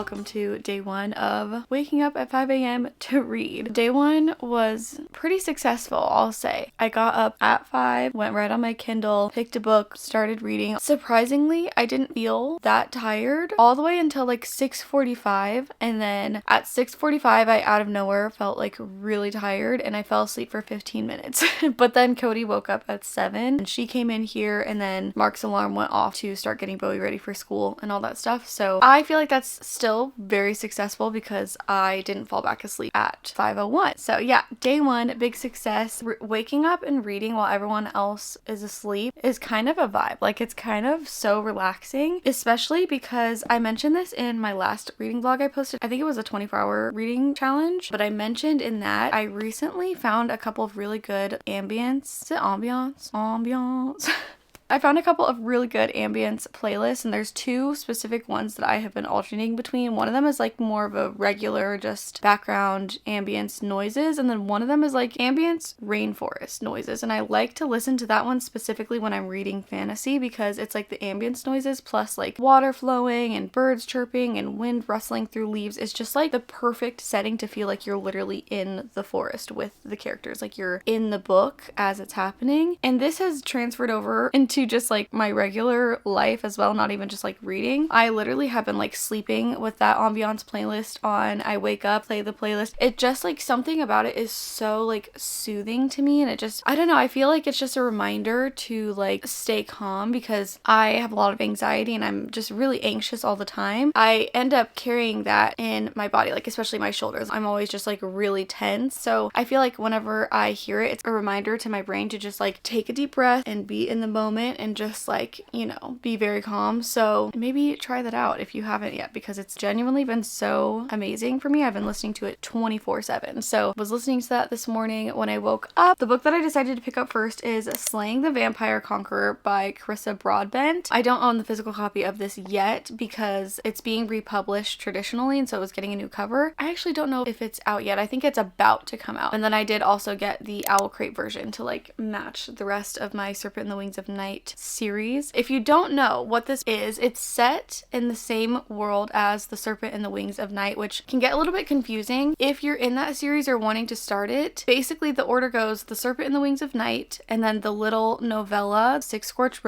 welcome to day 1 of waking up at 5 a.m. to read. Day 1 was pretty successful, I'll say. I got up at 5, went right on my Kindle, picked a book, started reading. Surprisingly, I didn't feel that tired all the way until like 6:45, and then at 6:45 I out of nowhere felt like really tired and I fell asleep for 15 minutes. But then Cody woke up at 7 and she came in here, and then Mark's alarm went off to start getting Bowie ready for school and all that stuff. So I feel like that's still very successful because I didn't fall back asleep at 5:01. So yeah, day 1, big success. Waking up and reading while everyone else is asleep is kind of a vibe. Like, it's kind of so relaxing, especially because I mentioned this in my last reading vlog I posted. I think it was a 24-hour reading challenge, but I mentioned in that I recently found a couple of really good ambience. Is it ambiance? Ambiance. I found a couple of really good ambience playlists, and there's 2 specific ones that I have been alternating between. One of them is like more of a regular just background ambience noises, and then one of them is like ambience rainforest noises, and I like to listen to that one specifically when I'm reading fantasy because it's like the ambience noises plus like water flowing and birds chirping and wind rustling through leaves. It's just like the perfect setting to feel like you're literally in the forest with the characters, like you're in the book as it's happening. And this has transferred over into just like my regular life as well, not even just like reading. I literally have been like sleeping with that ambiance playlist on. I wake up, play the playlist. It just like something about it is so like soothing to me, and it just, I don't know, I feel like it's just a reminder to like stay calm because I have a lot of anxiety and I'm just really anxious all the time. I end up carrying that in my body, like especially my shoulders. I'm always just like really tense. So I feel like whenever I hear it, it's a reminder to my brain to just like take a deep breath and be in the moment and just like, you know, be very calm. So maybe try that out if you haven't yet, because it's genuinely been so amazing for me. I've been listening to it 24/7. So I was listening to that this morning when I woke up. The book that I decided to pick up first is Slaying the Vampire Conqueror by Carissa Broadbent. I don't own the physical copy of this yet because it's being republished traditionally, and so it was getting a new cover. I actually don't know if it's out yet. I think it's about to come out. And then I did also get the Owl Crate version to like match the rest of my Serpent in the Wings of Night series. If you don't know what this is, it's set in the same world as The Serpent in the Wings of Night, which can get a little bit confusing if you're in that series or wanting to start it. Basically, the order goes The Serpent in the Wings of Night, and then the little novella, Six Scorched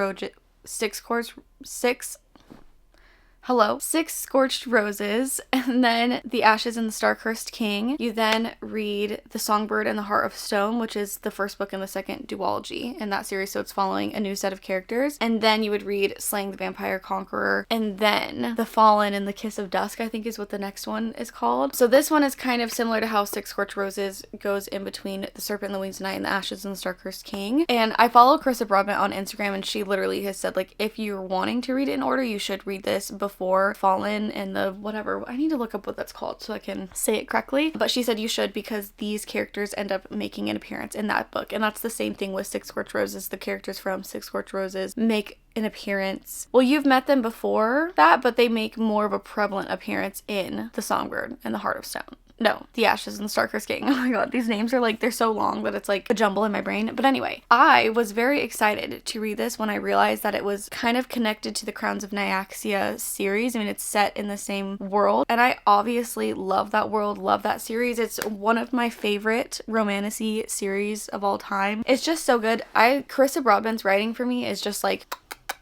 Roses, and then The Ashes and the Star-Cursed King. You then read The Songbird and the Heart of Stone, which is the first book in the second duology in that series, so it's following a new set of characters. And then you would read Slaying the Vampire Conqueror, and then The Fallen and the Kiss of Dusk, I think is what the next one is called. So this one is kind of similar to how Six Scorched Roses goes in between The Serpent in the Wings of Night and The Ashes and the Star-Cursed King. And I follow Carissa Broadbent on Instagram, and she literally has said, like, if you're wanting to read it in order, you should read this before Fallen and the whatever. I need to look up what that's called so I can say it correctly. But she said you should because these characters end up making an appearance in that book. And that's the same thing with Six Scorched Roses. The characters from Six Scorched Roses make an appearance. Well, you've met them before that, but they make more of a prevalent appearance in The Songbird and the Heart of Stone. No, The Ashes and the Star-Cursed King. Oh my god, these names are like, they're so long that it's like a jumble in my brain. But anyway, I was very excited to read this when I realized that it was kind of connected to the Crowns of Nyaxia series. I mean, it's set in the same world, and I obviously love that world, love that series. It's one of my favorite romantasy series of all time. It's just so good. Carissa Broadbent's writing for me is just like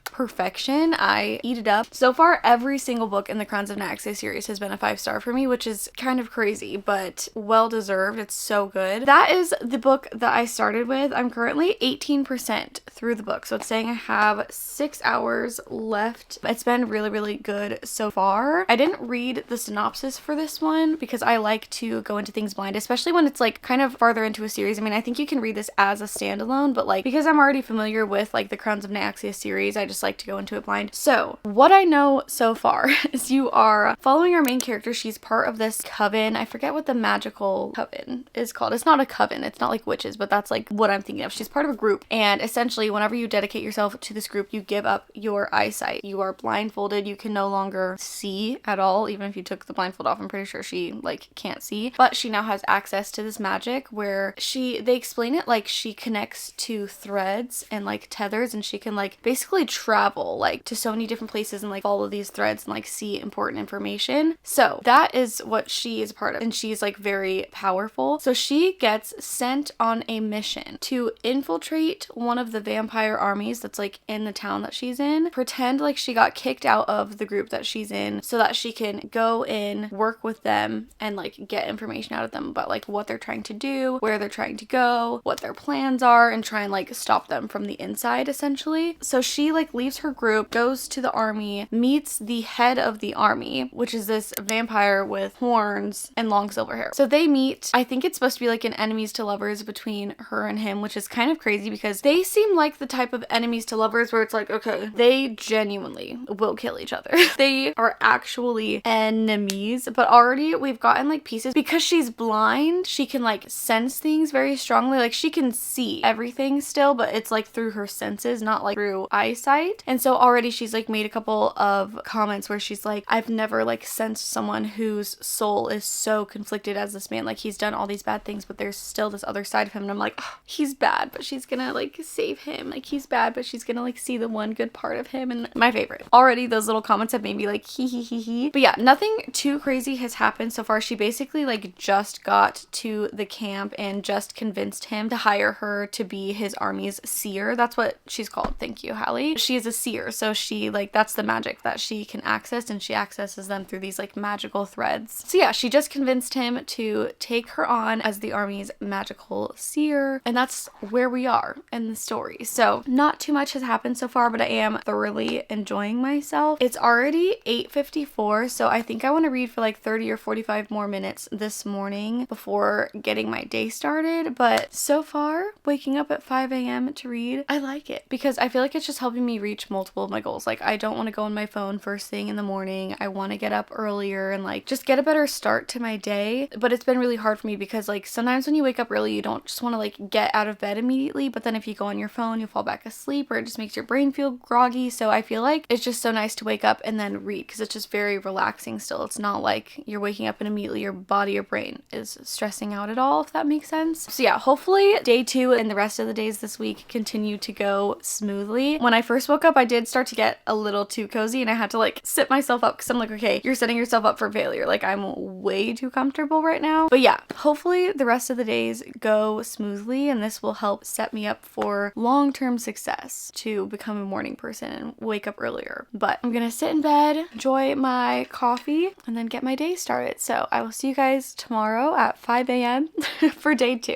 perfection. I eat it up. So far, every single book in the Crowns of Nyaxia series has been a 5-star for me, which is kind of crazy, but well deserved. It's so good. That is the book that I started with. I'm currently 18% through the book, so it's saying I have 6 hours left. It's been really, really good so far. I didn't read the synopsis for this one because I like to go into things blind, especially when it's like kind of farther into a series. I mean, I think you can read this as a standalone, but like because I'm already familiar with like the Crowns of Nyaxia series, I just like to go into it blind. So what I know so far is you are following our main character. She's part of this coven. I forget what the magical coven is called. It's not a coven. It's not like witches, but that's like what I'm thinking of. She's part of a group, and essentially whenever you dedicate yourself to this group, you give up your eyesight. You are blindfolded. You can no longer see at all. Even if you took the blindfold off, I'm pretty sure she like can't see, but she now has access to this magic where they explain it like she connects to threads and like tethers, and she can like basically travel like to so many different places and like follow these threads and like see important information. So that is what she is a part of, and she's like very powerful. So she gets sent on a mission to infiltrate one of the vampire armies that's like in the town that she's in, pretend like she got kicked out of the group that she's in so that she can go in, work with them, and like get information out of them about like what they're trying to do, where they're trying to go, what their plans are, and try and like stop them from the inside essentially. So she like leaves her group, goes to the army, meets the head of the army, which is this vampire with horns and long silver hair. So they meet. I think it's supposed to be like an enemies to lovers between her and him, which is kind of crazy because they seem like the type of enemies to lovers where it's like, okay, they genuinely will kill each other. They are actually enemies, but already we've gotten like pieces because she's blind. She can like sense things very strongly. Like she can see everything still, but it's like through her senses, not like through eyesight. And so already she's like made a couple of comments where she's like, I've never like sensed someone whose soul is so conflicted as this man. Like he's done all these bad things, but there's still this other side of him. And I'm like, oh, he's bad, but she's gonna like save him. Like he's bad, but she's gonna like see the one good part of him. And my favorite. Already those little comments have made me like hee hee hee hee. But yeah, nothing too crazy has happened so far. She basically like just got to the camp and just convinced him to hire her to be his army's seer. That's what she's called. Thank you, Hallie. She is a seer, so she like that's the magic that she can access, and she accesses them through these like magical threads. So yeah, she just convinced him to take her on as the army's magical seer, and that's where we are in the story. So not too much has happened so far, but I am thoroughly enjoying myself. It's already 8:54, so I think I want to read for like 30 or 45 more minutes this morning before getting my day started. But so far, waking up at 5 a.m. to read, I like it because I feel like it's just helping me reach multiple of my goals. Like I don't want to go on my phone first thing in the morning. I want to get up earlier and like just get a better start to my day. But it's been really hard for me because like sometimes when you wake up early, you don't just want to like get out of bed immediately, but then if you go on your phone, you fall back asleep, or it just makes your brain feel groggy. So I feel like it's just so nice to wake up and then read because it's just very relaxing still. It's not like you're waking up and immediately your body or brain is stressing out at all, if that makes sense. So yeah, hopefully day 2 and the rest of the days this week continue to go smoothly. When I first woke up, I did start to get a little too cozy and I had to like sit myself up because I'm like, okay, you're setting yourself up for failure. Like I'm way too comfortable right now. But yeah, hopefully the rest of the days go smoothly and this will help set me up for long-term success to become a morning person and wake up earlier. But I'm gonna sit in bed, enjoy my coffee, and then get my day started. So I will see you guys tomorrow at 5 a.m. for day 2.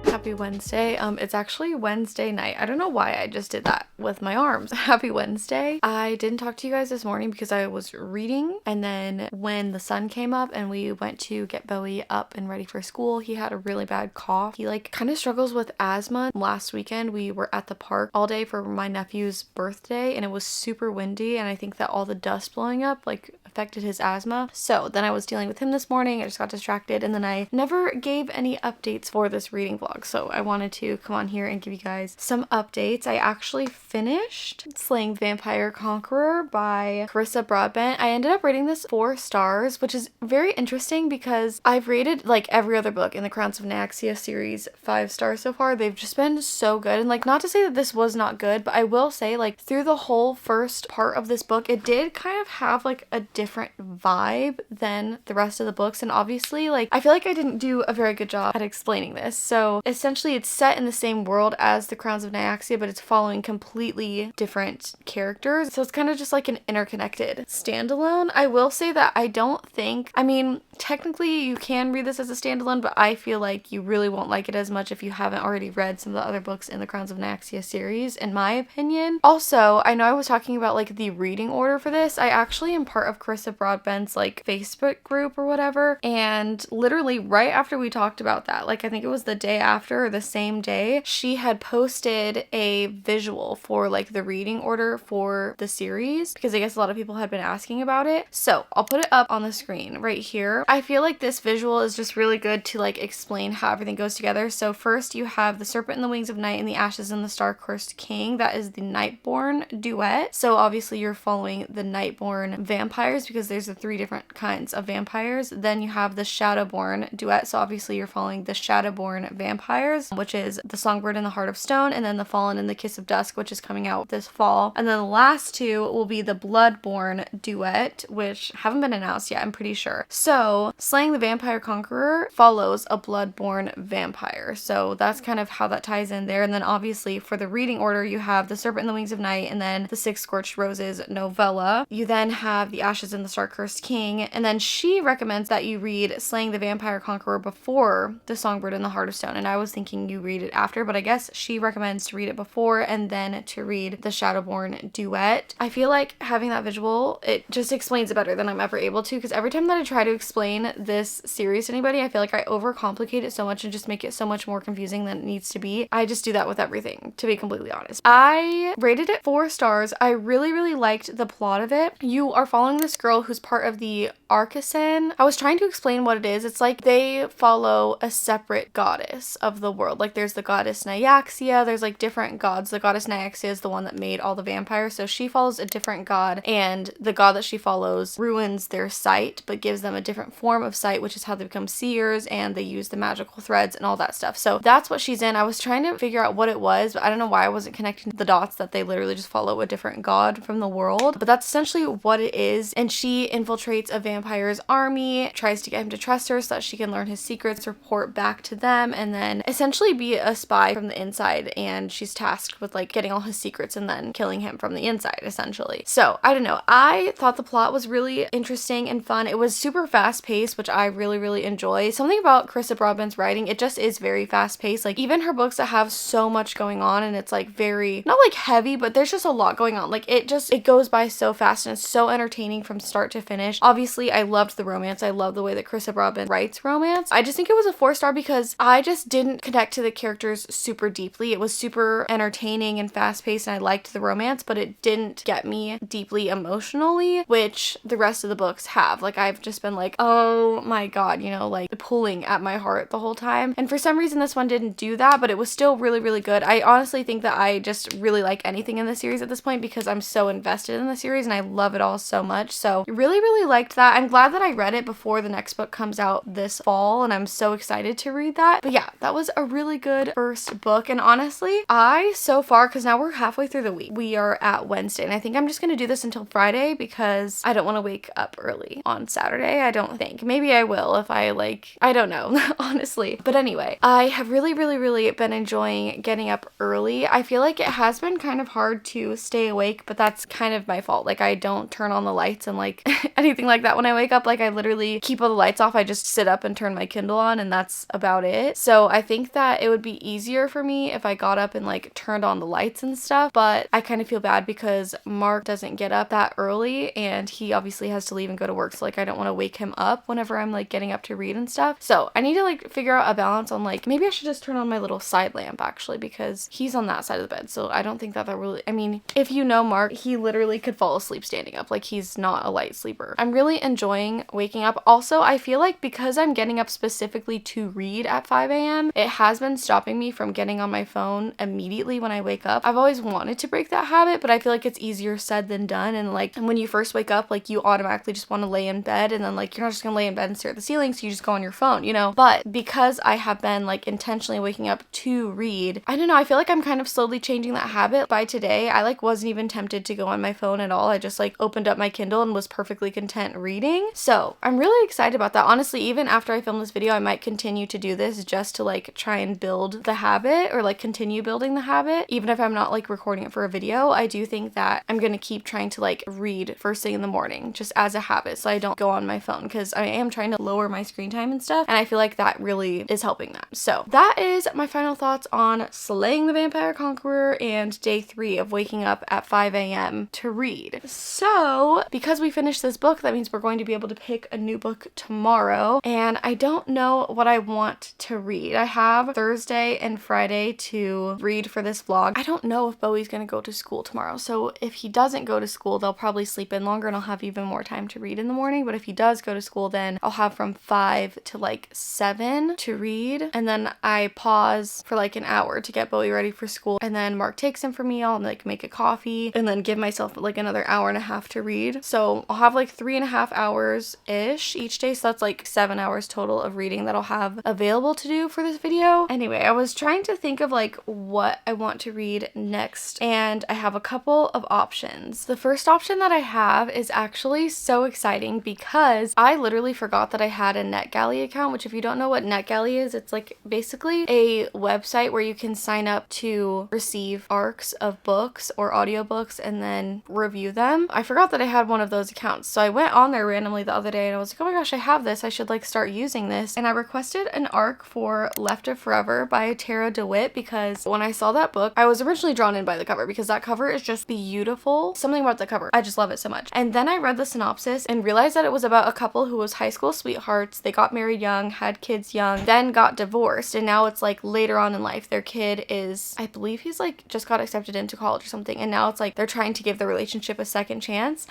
Happy Wednesday. It's actually Wednesday night. I don't know why I just did that with my arms. Happy Wednesday. I didn't talk to you guys this morning because I was reading, and then when the sun came up and we went to get Bowie up and ready for school, he had a really bad cough. He like kind of struggles with asthma. Last weekend we were at the park all day for my nephew's birthday and it was super windy, and I think that all the dust blowing up like affected his asthma. So then I was dealing with him this morning. I just got distracted, and then I never gave any updates for this reading vlog. So I wanted to come on here and give you guys some updates. I actually finished Slaying the Vampire Conqueror by Carissa Broadbent. I ended up rating this 4 stars, which is very interesting because I've rated like every other book in the Crowns of Nyaxia series 5 stars so far. They've just been so good. And like, not to say that this was not good, but I will say like through the whole first part of this book, it did kind of have like a different vibe than the rest of the books. And obviously like I feel like I didn't do a very good job at explaining this. So essentially it's set in the same world as the Crowns of Nyaxia, but it's following completely completely different characters. So it's kind of just like an interconnected standalone. I will say that I don't think, I mean, technically you can read this as a standalone, but I feel like you really won't like it as much if you haven't already read some of the other books in the Crowns of Naxia series, in my opinion. Also, I know I was talking about like the reading order for this. I actually am part of Carissa Broadbent's like Facebook group or whatever, and literally right after we talked about that, like I think it was the day after or the same day, she had posted a visual for like the reading order for the series, because I guess a lot of people had been asking about it. So I'll put it up on the screen right here. I feel like this visual is just really good to like explain how everything goes together. So first you have the Serpent in the Wings of Night and the Ashes in the Star-Cursed King. That is the Nightborn duet. So obviously you're following the Nightborn vampires because there's the 3 different kinds of vampires. Then you have the Shadowborn duet. So obviously you're following the Shadowborn vampires, which is the Songbird and the Heart of Stone, and then the Fallen and the Kiss of Dusk, which is coming out this fall. And then the last 2 will be the Bloodborn duet, which haven't been announced yet, I'm pretty sure. So Slaying the Vampire Conqueror follows a Bloodborn vampire. So that's kind of how that ties in there. And then obviously for the reading order, you have the Serpent in the Wings of Night and then the 6 Scorched Roses novella. You then have the Ashes in the Star-Cursed King, and then she recommends that you read Slaying the Vampire Conqueror before the Songbird and the Heart of Stone. And I was thinking you read it after, but I guess she recommends to read it before and then to read the Shadowborn duet. I feel like having that visual, it just explains it better than I'm ever able to, because every time that I try to explain this series to anybody, I feel like I overcomplicate it so much and just make it so much more confusing than it needs to be. I just do that with everything, to be completely honest. I rated it 4 stars. I really, really liked the plot of it. You are following this girl who's part of the Artisan. I was trying to explain what it is. It's like they follow a separate goddess of the world. Like there's the goddess Nyaxia, there's like different gods. The goddess Nyaxia is the one that made all the vampires, so she follows a different god, and the god that she follows ruins their sight but gives them a different form of sight, which is how they become seers, and they use the magical threads and all that stuff. So that's what she's in. I was trying to figure out what it was, but I don't know why I wasn't connecting the dots that they literally just follow a different god from the world, but that's essentially what it is. And she infiltrates a vampire's army, tries to get him to trust her so that she can learn his secrets, report back to them, and then essentially be a spy from the inside. And she's tasked with like getting all his secrets and then killing him from the inside, essentially. So I don't know, I thought the plot was really interesting and fun. It was super fast paced, which I really, really enjoy. Something about Carissa Broadbent's writing, it just is very fast paced. Like even her books that have so much going on, and it's like very, not like heavy, but there's just a lot going on. Like it goes by so fast, and it's so entertaining from start to finish. Obviously I loved the romance. I love the way that Carissa Broadbent writes romance. I just think it was a 4-star because I just didn't connect to the characters super deeply. It was super entertaining and fast paced, and I liked the romance, but it didn't get me deeply emotionally, which the rest of the books have. Like I've just been like, oh my god, you know, like pulling at my heart the whole time. And for some reason this one didn't do that, but it was still really, really good. I honestly think that I just really like anything in the series at this point because I'm so invested in the series and I love it all so much. So really, really liked that. I'm glad that I read it before the next book comes out this fall, and I'm so excited to read that. But yeah, that was a really good first book. And honestly, I so far, because now we're halfway through the week, we are at Wednesday, and I think I'm just gonna do this until Friday because I don't want to wake up early on Saturday. I don't think. Maybe I will if I like, I don't know, honestly. But anyway, I have really, really, really been enjoying getting up early. I feel like it has been kind of hard to stay awake, but that's kind of my fault. Like I don't turn on the lights and like anything like that when I wake up. Like I literally keep all the lights off. I just sit up and turn my Kindle on, and that's about it. So I think that it would be easier for me if I got up and like turned on the lights and stuff, but I kind of feel bad because Mark doesn't get up that early and he obviously has to leave and go to work, so like I don't want to wake him up whenever I'm like getting up to read and stuff. So I need to like figure out a balance on like, maybe I should just turn on my little side lamp actually, because he's on that side of the bed, so I don't think that really, I mean, if you know Mark, he literally could fall asleep standing up. Like he's not a light sleeper. I'm really enjoying waking up. Also, I feel like because I'm getting up specifically to read at 5 a.m, it has been stopping me from getting on my phone immediately when I wake up. I've always wanted to break that habit, but I feel like it's easier said than done. And like when you first wake up, like you automatically just want to lay in bed, and then like you're not just gonna lay in bed and stare at the ceiling, so you just go on your phone, you know. But because I have been like intentionally waking up to read, I don't know, I feel like I'm kind of slowly changing that habit. By today, I like wasn't even tempted to go on my phone at all. I just like opened up my Kindle and was perfectly content reading. So I'm really excited about that. Honestly, even after I film this video, I might continue to do this just to like try and build the habit, or like continue building the habit, even if I'm not not like recording it for a video, I do think that I'm gonna keep trying to like read first thing in the morning just as a habit so I don't go on my phone, because I am trying to lower my screen time and stuff, and I feel like that really is helping that. So that is my final thoughts on Slaying the Vampire Conqueror and day 3 of waking up at 5 a.m. to read. So because we finished this book, that means we're going to be able to pick a new book tomorrow, and I don't know what I want to read. I have Thursday and Friday to read for this vlog. I don't know if Bowie's gonna go to school tomorrow, so if he doesn't go to school, they'll probably sleep in longer and I'll have even more time to read in the morning. But if he does go to school, then I'll have from 5 to like 7 to read, and then I pause for like an hour to get Bowie ready for school, and then Mark takes him for me. I'll like make a coffee and then give myself like another hour and a half to read. So I'll have like 3.5 hours ish each day, so that's like 7 hours total of reading that I'll have available to do for this video. Anyway, I was trying to think of like what I want to read next, and I have a couple of options. The first option that I have is actually so exciting because I literally forgot that I had a NetGalley account, which if you don't know what NetGalley is, it's like basically a website where you can sign up to receive ARCs of books or audiobooks and then review them. I forgot that I had one of those accounts, so I went on there randomly the other day and I was like, oh my gosh, I have this, I should like start using this. And I requested an ARC for Left of Forever by Tara DeWitt because when I saw that book, I was originally drawn in by the cover because that cover is just beautiful. Something about the cover, I just love it so much. And then I read the synopsis and realized that it was about a couple who was high school sweethearts. They got married young, had kids young, then got divorced, and now it's like later on in life their kid is, I believe he's like just got accepted into college or something, and now it's like they're trying to give the relationship a second chance.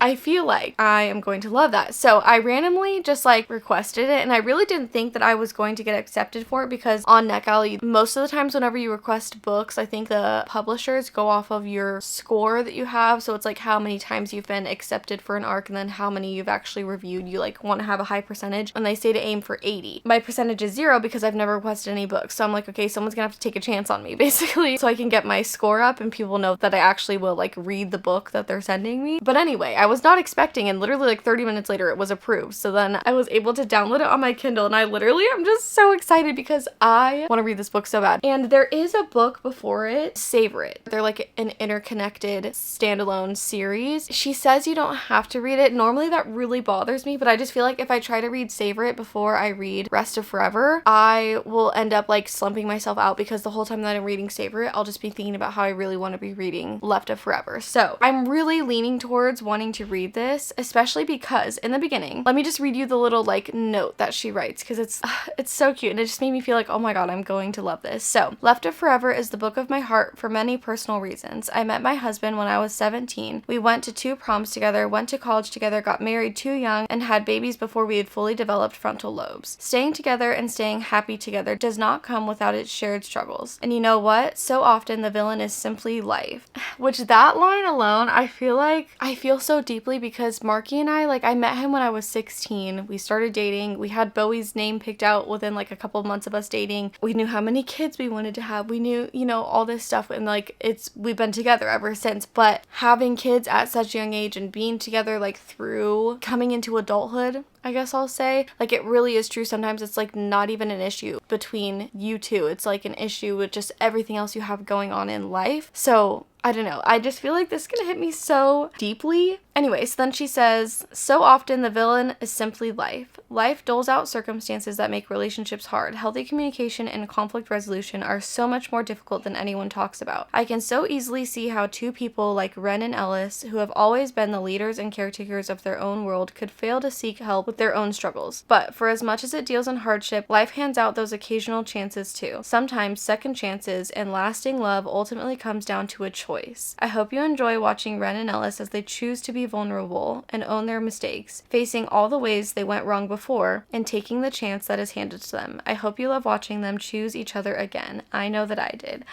I feel like I am going to love that. So I randomly just like requested it, and I really didn't think that I was going to get accepted for it because on NetGalley, most of the times whenever you request books, I think the publishers go off of your score that you have. So it's like how many times you've been accepted for an ARC and then how many you've actually reviewed. You like want to have a high percentage, and they say to aim for 80. My percentage is 0 because I've never requested any books. So I'm like, okay, someone's gonna have to take a chance on me basically so I can get my score up and people know that I actually will like read the book that they're sending me. But anyway, I was not expecting, and literally like 30 minutes later it was approved. So then I was able to download it on my Kindle, and I literally am just so excited because I want to read this book so bad. And there is a book before it, Savor It. They're like an interconnected standalone series. She says you don't have to read it. Normally that really bothers me, but I just feel like if I try to read Savor It before I read Rest of Forever, I will end up like slumping myself out because the whole time that I'm reading Savor It, I'll just be thinking about how I really want to be reading Left of Forever. So I'm really leaning towards wanting to read this, especially because in the beginning, let me just read you the little like note that she writes because it's so cute and it just made me feel like, oh my god, I'm going to love this. So, Left of Forever is the book of my heart for many personal reasons. I met my husband when I was 17. We went to 2 proms together, went to college together, got married too young, and had babies before we had fully developed frontal lobes. Staying together and staying happy together does not come without its shared struggles. And you know what? So often the villain is simply life. Which that line alone, I feel like I feel so deeply because Marky and I met him when I was 16. We started dating. We had Bowie's name picked out within like a couple of months of us dating. We knew how many kids we wanted to have. We knew, you know, all this stuff, and like we've been together ever since. But having kids at such a young age and being together like through coming into adulthood, I guess I'll say, like, it really is true. Sometimes it's like not even an issue between you two. It's like an issue with just everything else you have going on in life. So I don't know. I just feel like this is gonna hit me so deeply. Anyway, so then she says, so often the villain is simply life. Life doles out circumstances that make relationships hard. Healthy communication and conflict resolution are so much more difficult than anyone talks about. I can so easily see how 2 people like Ren and Ellis, who have always been the leaders and caretakers of their own world, could fail to seek help with their own struggles. But for as much as it deals in hardship, life hands out those occasional chances too. Sometimes second chances, and lasting love ultimately comes down to a choice. I hope you enjoy watching Ren and Ellis as they choose to be vulnerable and own their mistakes, facing all the ways they went wrong before and taking the chance that is handed to them. I hope you love watching them choose each other again. I know that I did.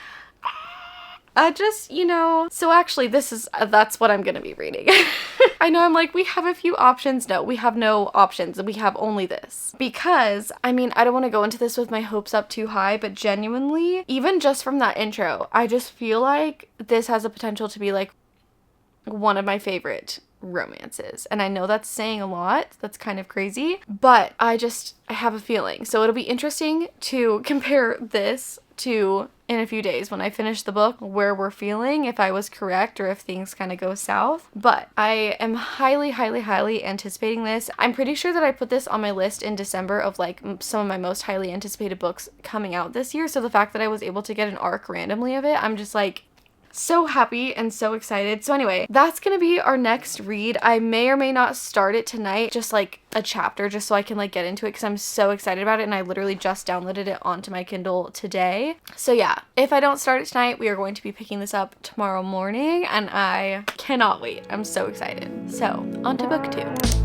I just, you know, so actually that's what I'm gonna be reading. I know I'm like, we have a few options. No, we have no options. We have only this. Because, I mean, I don't want to go into this with my hopes up too high, but genuinely, even just from that intro, I just feel like this has a potential to be like one of my favorite romances. And I know that's saying a lot. That's kind of crazy, but I have a feeling. So it'll be interesting to compare this to in a few days when I finish the book where we're feeling, if I was correct or if things kind of go south. But I am highly, highly, highly anticipating this. I'm pretty sure that I put this on my list in December of like some of my most highly anticipated books coming out this year. So the fact that I was able to get an arc randomly of it, I'm just like so happy and so excited. So anyway, that's gonna be our next read. I may or may not start it tonight, just like a chapter, just so I can like get into it because I'm so excited about it, and I literally just downloaded it onto my Kindle today. So yeah, if I don't start it tonight, we are going to be picking this up tomorrow morning, and I cannot wait. I'm so excited. So on to booktube.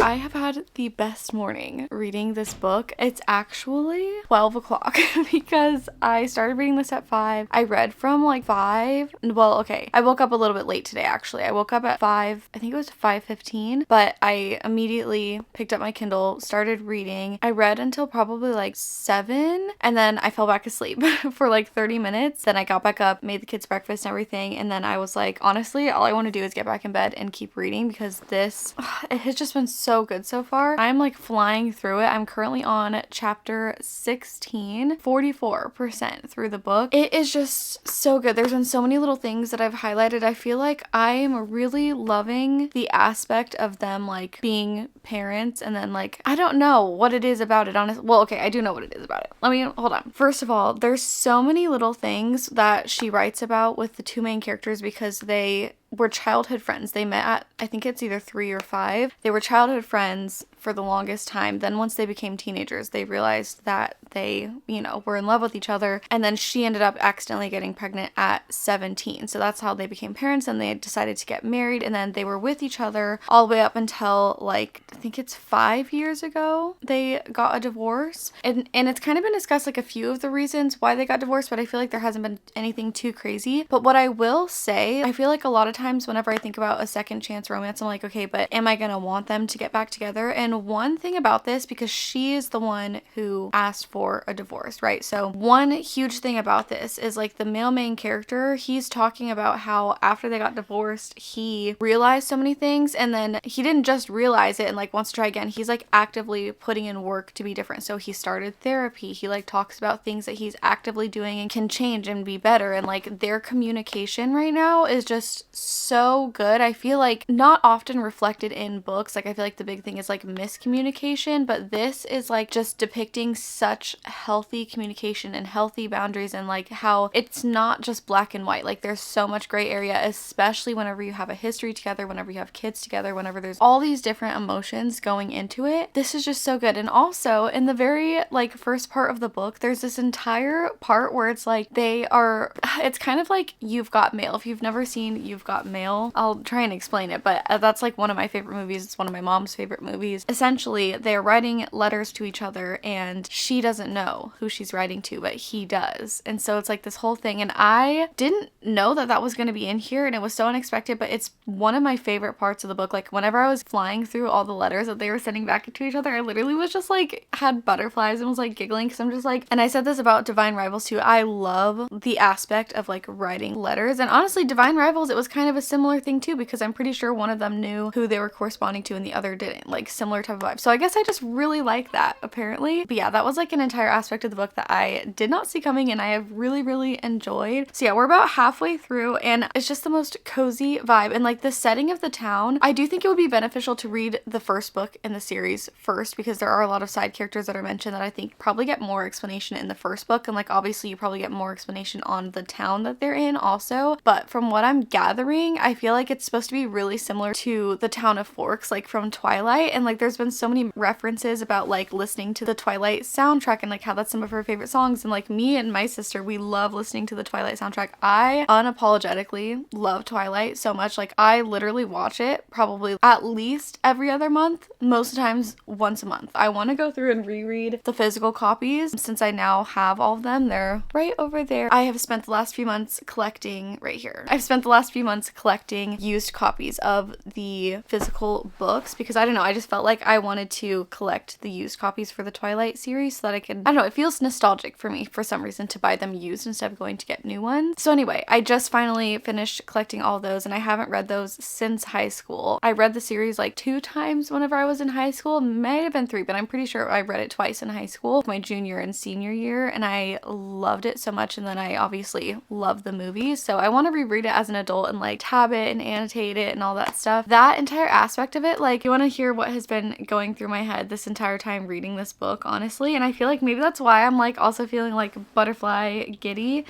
I have had the best morning reading this book. It's actually 12 o'clock because I started reading this at 5. I read from like 5. Well, okay, I woke up a little bit late today actually. I woke up at 5, I think it was 5:15, but I immediately picked up my Kindle, started reading. I read until probably like 7, and then I fell back asleep for like 30 minutes. Then I got back up, made the kids breakfast and everything, and then I was like, honestly, all I want to do is get back in bed and keep reading because this, it has just been so good so far. I'm like flying through it. I'm currently on chapter 16, 44% through the book. It is just so good. There's been so many little things that I've highlighted. I feel like I am really loving the aspect of them like being parents, and then like, I don't know what it is about it, honestly. Well, okay, I do know what it is about it. Let me, hold on. First of all, there's so many little things that she writes about with the two main characters because they were childhood friends. They met at, I think it's either 3 or 5. They were childhood friends for the longest time. Then once they became teenagers, they realized that they, you know, were in love with each other. And then she ended up accidentally getting pregnant at 17. So that's how they became parents, and they decided to get married. And then they were with each other all the way up until like, I think it's 5 years ago, they got a divorce. And it's kind of been discussed like a few of the reasons why they got divorced, but I feel like there hasn't been anything too crazy. But what I will say, I feel like a lot of times whenever I think about a second chance romance, I'm like, okay, but am I gonna want them to get back together? And one thing about this, because she is the one who asked for a divorce, right? So one huge thing about this is like the male main character, he's talking about how after they got divorced, he realized so many things, and then he didn't just realize it and like wants to try again. He's like actively putting in work to be different. So he started therapy. He like talks about things that he's actively doing and can change and be better. And like their communication right now is just so good. I feel like not often reflected in books. Like I feel like the big thing is like miscommunication, but this is like just depicting such healthy communication and healthy boundaries, and like how it's not just black and white. Like there's so much gray area, especially whenever you have a history together, whenever you have kids together, whenever there's all these different emotions going into it. This is just so good. And also in the very like first part of the book, there's this entire part where it's like it's kind of like You've Got Mail. If you've never seen You've Got Mail, I'll try and explain it, but that's like one of my favorite movies. It's one of my mom's favorite movies. Essentially, they're writing letters to each other, and she doesn't know who she's writing to, but he does. And so it's like this whole thing, and I didn't know that that was going to be in here, and it was so unexpected, but it's one of my favorite parts of the book. Like whenever I was flying through all the letters that they were sending back to each other, I literally was just like, had butterflies and was like giggling, because I'm just like, and I said this about Divine Rivals too, I love the aspect of like writing letters. And honestly, Divine Rivals, it was kind of a similar thing too, because I'm pretty sure one of them knew who they were corresponding to and the other didn't. Like similar type of vibe. So I guess I just really like that apparently. But yeah, that was like an entire aspect of the book that I did not see coming, and I have really, really enjoyed. So yeah, we're about halfway through, and it's just the most cozy vibe. And like the setting of the town, I do think it would be beneficial to read the first book in the series first, because there are a lot of side characters that are mentioned that I think probably get more explanation in the first book. And like obviously you probably get more explanation on the town that they're in also. But from what I'm gathering, I feel like it's supposed to be really similar to the town of Forks, like from Twilight. And like there's there's been so many references about like listening to the Twilight soundtrack and like how that's some of her favorite songs. And like me and my sister, we love listening to the Twilight soundtrack. I unapologetically love Twilight so much. Like I literally watch it probably at least every other month, most times once a month. I want to go through and reread the physical copies since I now have all of them. They're right over there. I have spent the last few months collecting right here. I've spent the last few months collecting used copies of the physical books because I don't know, I just felt like I wanted to collect the used copies for the Twilight series so that I could, I don't know, it feels nostalgic for me for some reason to buy them used instead of going to get new ones. So anyway, I just finally finished collecting all those and I haven't read those since high school. I read the series like 2 times whenever I was in high school. Might have been 3, but I'm pretty sure I read it twice in high school, my junior and senior year, and I loved it so much. And then I obviously love the movies, so I want to reread it as an adult and like tab it and annotate it and all that stuff. That entire aspect of it, like, you want to hear what has been going through my head this entire time reading this book, honestly. And I feel like maybe that's why I'm like also feeling like butterfly giddy.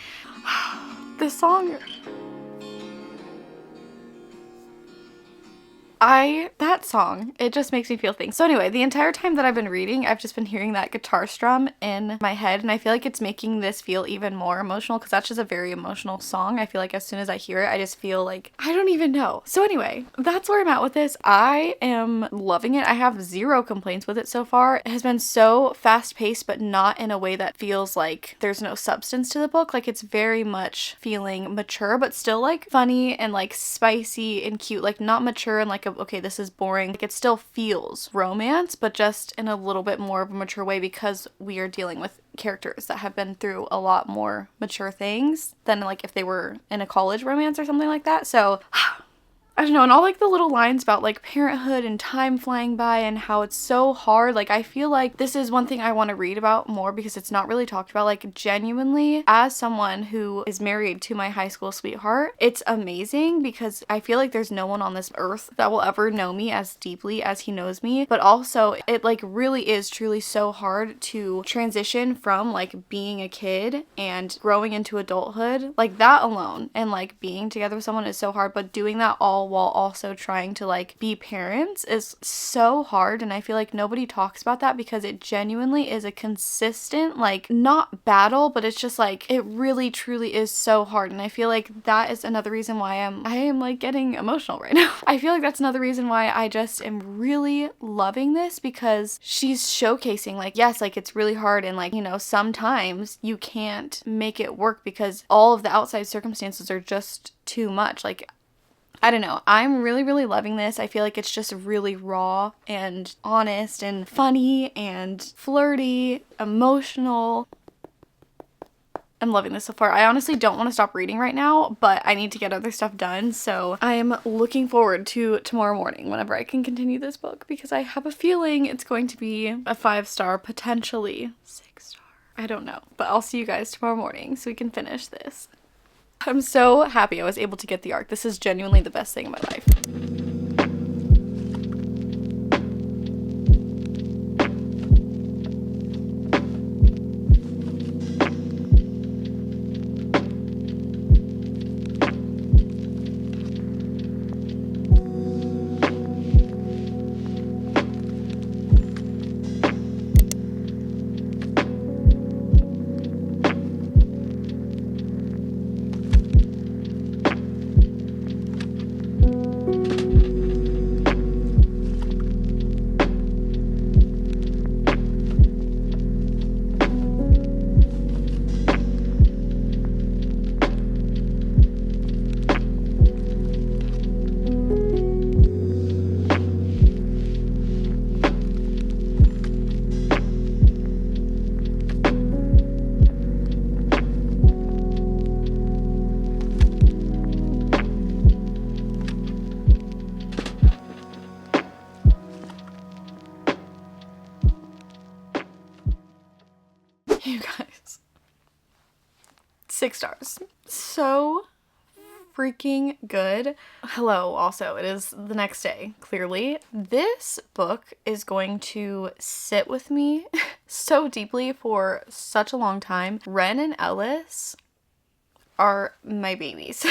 This song, that song, it just makes me feel things. So anyway, the entire time that I've been reading, I've just been hearing that guitar strum in my head, and I feel like it's making this feel even more emotional because that's just a very emotional song. I feel like as soon as I hear it, I just feel like, I don't even know. So anyway, that's where I'm at with this. I am loving it. I have 0 complaints with it so far. It has been so fast paced, but not in a way that feels like there's no substance to the book. Like it's very much feeling mature, but still like funny and like spicy and cute, like not mature and like okay, this is boring. Like it still feels romance, but just in a little bit more of a mature way because we are dealing with characters that have been through a lot more mature things than like if they were in a college romance or something like that. So I don't know, and all like the little lines about like parenthood and time flying by and how it's so hard. Like I feel like this is one thing I want to read about more because it's not really talked about. Like genuinely, as someone who is married to my high school sweetheart, it's amazing because I feel like there's no one on this earth that will ever know me as deeply as he knows me. But also it like really is truly so hard to transition from like being a kid and growing into adulthood. Like that alone and like being together with someone is so hard, but doing that all while also trying to like be parents is so hard. And I feel like nobody talks about that because it genuinely is a consistent, like not battle, but it's just like it really truly is so hard. And I feel like that is another reason why I am like getting emotional right now. I feel like that's another reason why I just am really loving this because she's showcasing like, yes, like it's really hard and like, you know, sometimes you can't make it work because all of the outside circumstances are just too much. Like I don't know. I'm really, really loving this. I feel like it's just really raw and honest and funny and flirty, emotional. I'm loving this so far. I honestly don't want to stop reading right now, but I need to get other stuff done. So I'm looking forward to tomorrow morning whenever I can continue this book because I have a feeling it's going to be a 5-star, potentially 6-star. I don't know, but I'll see you guys tomorrow morning so we can finish this. I'm so happy I was able to get the ARC. This is genuinely the best thing in my life. You guys, 6 stars. So freaking good. Hello, also, it is the next day, clearly. This book is going to sit with me so deeply for such a long time. Ren and Ellis are my babies.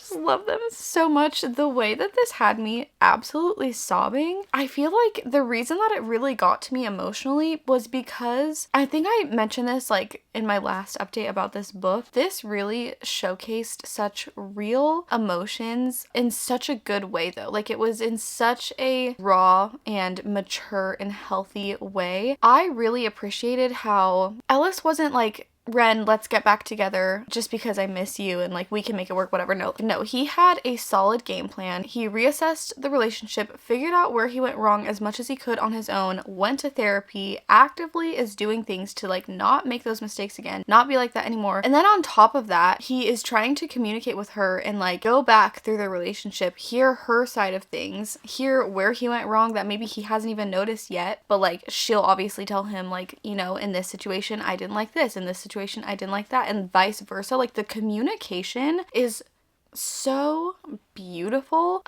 just love them so much. The way that this had me absolutely sobbing, I feel like the reason that it really got to me emotionally was because I think I mentioned this like in my last update about this book. This really showcased such real emotions in such a good way though. Like it was in such a raw and mature and healthy way. I really appreciated how Ellis wasn't like, Ren, let's get back together just because I miss you and like we can make it work, whatever. No, he had a solid game plan. He reassessed the relationship, figured out where he went wrong as much as he could on his own, went to therapy, actively is doing things to like not make those mistakes again, not be like that anymore. And then on top of that, he is trying to communicate with her and like go back through their relationship, hear her side of things, hear where he went wrong that maybe he hasn't even noticed yet, but like she'll obviously tell him like, you know, in this situation I didn't like this, in this situation I didn't like that, and vice versa. Like the communication is so beautiful.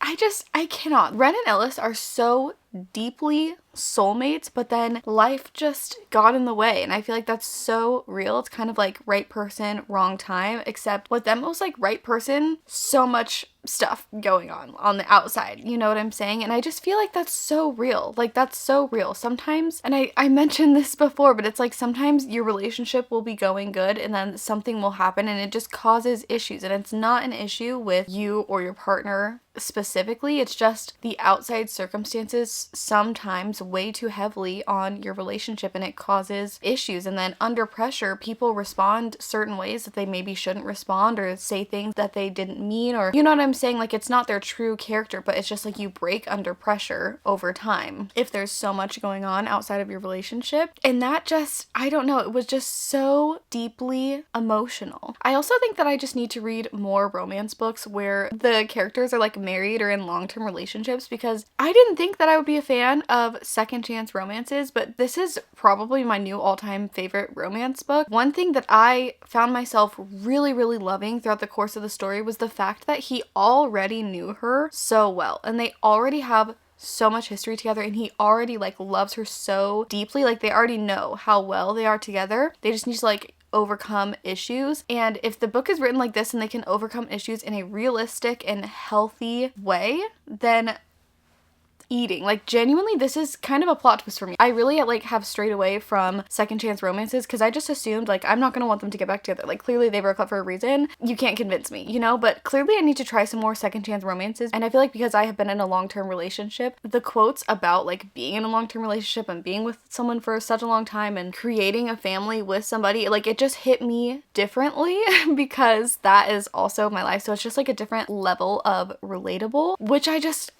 I cannot. Ren and Ellis are so deeply soulmates, but then life just got in the way, and I feel like that's so real. It's kind of like right person, wrong time, except with them it was like right person, so much stuff going on the outside, you know what I'm saying? And I just feel like that's so real. Like that's so real. Sometimes, and I mentioned this before, but it's like sometimes your relationship will be going good and then something will happen and it just causes issues, and it's not an issue with you or your partner specifically, it's just the outside circumstances sometimes weigh too heavily on your relationship and it causes issues. And then under pressure, people respond certain ways that they maybe shouldn't respond, or say things that they didn't mean, or you know what I'm saying? Like it's not their true character, but it's just like you break under pressure over time if there's so much going on outside of your relationship. And that just, I don't know, it was just so deeply emotional. I also think that I just need to read more romance books where the characters are like married or in long-term relationships, because I didn't think that I would be a fan of second chance romances, but this is probably my new all-time favorite romance book. One thing that I found myself really loving throughout the course of the story was the fact that he already knew her so well, and they already have so much history together, and he already like loves her so deeply. Like they already know how well they are together. They just need to like overcome issues. And if the book is written like this and they can overcome issues in a realistic and healthy way, then eating. Like genuinely, this is kind of a plot twist for me. I really like have strayed away from second chance romances because I just assumed like I'm not gonna want them to get back together. Like clearly they broke up for a reason. You can't convince me, you know? But clearly I need to try some more second chance romances. And I feel like because I have been in a long-term relationship, the quotes about like being in a long-term relationship and being with someone for such a long time and creating a family with somebody, like it just hit me differently because that is also my life. So it's just like a different level of relatable, which I just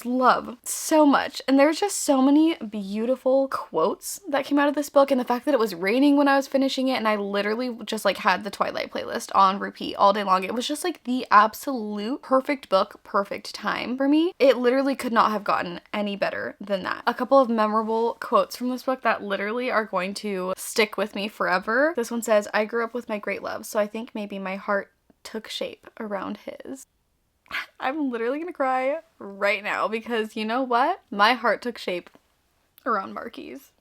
love so much. And there's just so many beautiful quotes that came out of this book, and the fact that it was raining when I was finishing it and I literally just like had the Twilight playlist on repeat all day long. It was just like the absolute perfect book, perfect time for me. It literally could not have gotten any better than that. A couple of memorable quotes from this book that literally are going to stick with me forever. This one says, "I grew up with my great love, so I think maybe my heart took shape around his." I'm literally gonna cry right now because you know what? My heart took shape around Marky's.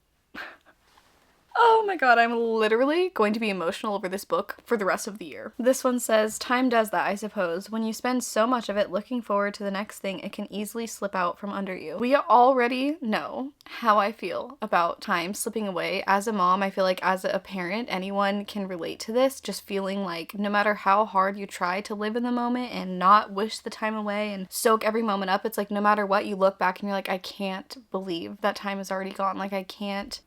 Oh my god, I'm literally going to be emotional over this book for the rest of the year. This one says, "Time does that, I suppose. When you spend so much of it looking forward to the next thing, it can easily slip out from under you." We already know how I feel about time slipping away. As a mom, I feel like as a parent, anyone can relate to this, just feeling like no matter how hard you try to live in the moment and not wish the time away and soak every moment up, it's like no matter what, you look back and you're like, I can't believe that time is already gone. Like I can't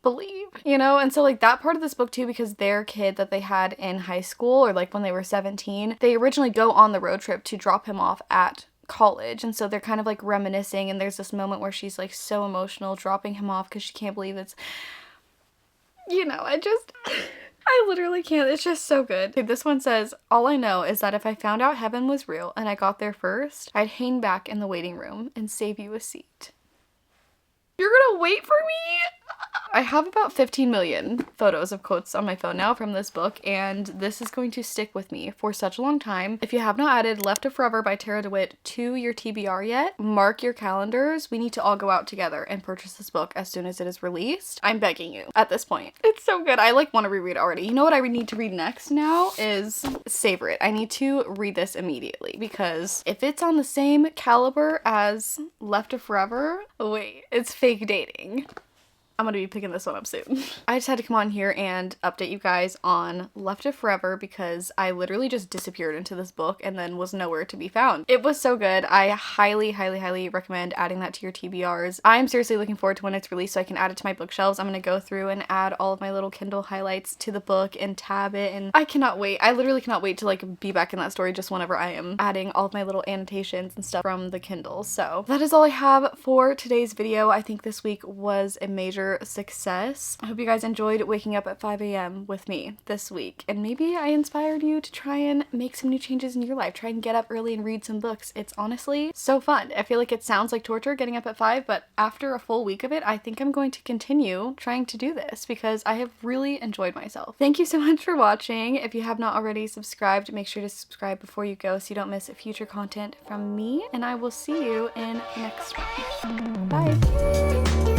believe, you know? And so like that part of this book too, because their kid that they had in high school or like when they were 17, they originally go on the road trip to drop him off at college, and so they're kind of like reminiscing, and there's this moment where she's like so emotional dropping him off because she can't believe it's, you know, I literally can't. It's just so good. This one says, "All I know is that if I found out heaven was real and I got there first, I'd hang back in the waiting room and save you a seat." You're gonna wait for me? I have about 15 million photos of quotes on my phone now from this book, and this is going to stick with me for such a long time. If you have not added Left of Forever by Tara DeWitt to your TBR yet, mark your calendars. We need to all go out together and purchase this book as soon as it is released. I'm begging you at this point. It's so good. I like want to reread it already. You know what I would need to read next now is Savor It. I need to read this immediately because if it's on the same caliber as Left of Forever, wait, it's fake dating. I'm gonna be picking this one up soon. I just had to come on here and update you guys on Left of Forever because I literally just disappeared into this book and then was nowhere to be found. It was so good. I highly, highly, highly recommend adding that to your TBRs. I'm seriously looking forward to when it's released so I can add it to my bookshelves. I'm gonna go through and add all of my little Kindle highlights to the book and tab it, and I cannot wait. I literally cannot wait to like be back in that story just whenever I am adding all of my little annotations and stuff from the Kindle. So that is all I have for today's video. I think this week was a major success. I hope you guys enjoyed waking up at 5 a.m. with me this week, and maybe I inspired you to try and make some new changes in your life. Try and get up early and read some books. It's honestly so fun. I feel like it sounds like torture getting up at 5, but after a full week of it, I think I'm going to continue trying to do this because I have really enjoyed myself. Thank you so much for watching. If you have not already subscribed, make sure to subscribe before you go so you don't miss future content from me, and I will see you in the next one. Bye!